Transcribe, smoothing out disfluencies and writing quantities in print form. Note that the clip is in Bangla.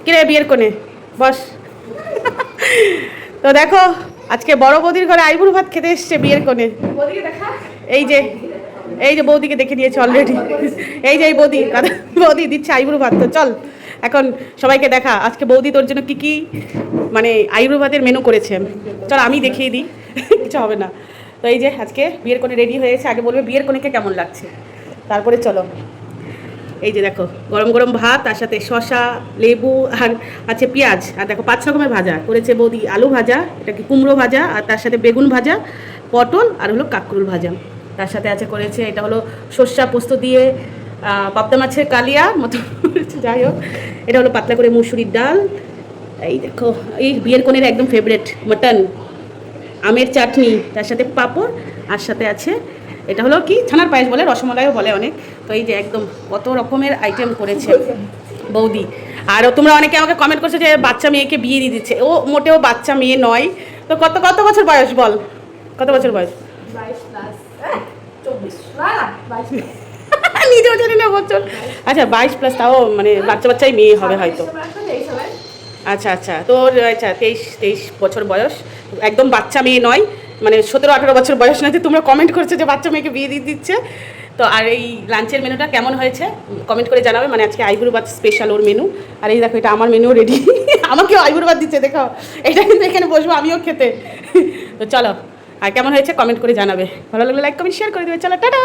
কিরে বিয়ের কোণে বস। তো দেখো আজকে বড় বৌদির ঘরে আইবুড়ো ভাত খেতে এসছে বিয়ের কোণে। এই যে এই যে বৌদিকে দেখে নিয়েছে অলরেডি। এই যে এই বৌদি বৌদি দিচ্ছে আইবুড়ো ভাত। তো চল এখন সবাইকে দেখা আজকে বৌদি তোর জন্য কি কি মানে আইবুড়ো ভাতের মেনু করেছে। চল আমি দেখিয়ে দিই, কিছু হবে না। তো এই যে আজকে বিয়ের কোণে রেডি হয়েছে, আগে বলবে বিয়ের কোণেকে কেমন লাগছে, তারপরে চলো। এই যে দেখো গরম গরম ভাত, তার সাথে শসা, লেবু আর আছে পেঁয়াজ, আর দেখো 5 রকমের ভাজা করেছে বৌদি। আলু ভাজা, এটা কি কুমড়ো ভাজা, আর তার সাথে বেগুন ভাজা, পটল আর হলো কাঁকরোল ভাজা। তার সাথে আছে করেছে এটা হলো সর্ষা পোস্ত দিয়ে পাবদা মাছের কালিয়া মতো, যাই হোক এটা হলো পাতলা করে মুসুরির ডাল। এই দেখো এই বিয়ের কোণের একদম ফেভারেট মাটন, আমের চাটনি, তার সাথে পাঁপড়, আর সাথে আছে এটা হলো কি ছানার পায়েস বলে, রসমালাইও বলে অনেক। তো এই যে একদম কত রকমের আইটেম করেছে বৌদি। আর তোমরা অনেকে আমাকে কমেন্ট করছো যে বাচ্চা মেয়েকে বিয়ে দিয়ে দিচ্ছে। ও মোটেও বাচ্চা মেয়ে নয়। তো কত কত বছর বয়স বল, কত বছর বয়স? 22+24 নিজেও জানি না বছর। আচ্ছা 22+, তাও মানে বাচ্চা বাচ্চাই মেয়ে হবে হয়তো। আচ্ছা আচ্ছা, তোর আচ্ছা 23 বছর বয়স, একদম বাচ্চা মেয়ে নয়, মানে 17-18 বছর বয়স নয়। তোমরা কমেন্ট করছো যে বাচ্চা মেয়েকে বিয়ে দিয়ে দিচ্ছে। তো আর এই লাঞ্চের মেনুটা কেমন হয়েছে কমেন্ট করে জানাবে। মানে আজকে আইবুড়ো ভাত স্পেশাল ওর মেনু। আর এই দেখো এটা আমার মেনুও রেডি। আমাকেও আইবুড়ো ভাত দিচ্ছে, দেখো এটা কিন্তু এখানে বসবো আমিও খেতে। তো চলো আর কেমন হয়েছে কমেন্ট করে জানাবে, ভালো লাগলে লাইক কমেন্ট শেয়ার করে দেবে। চলো টাটা।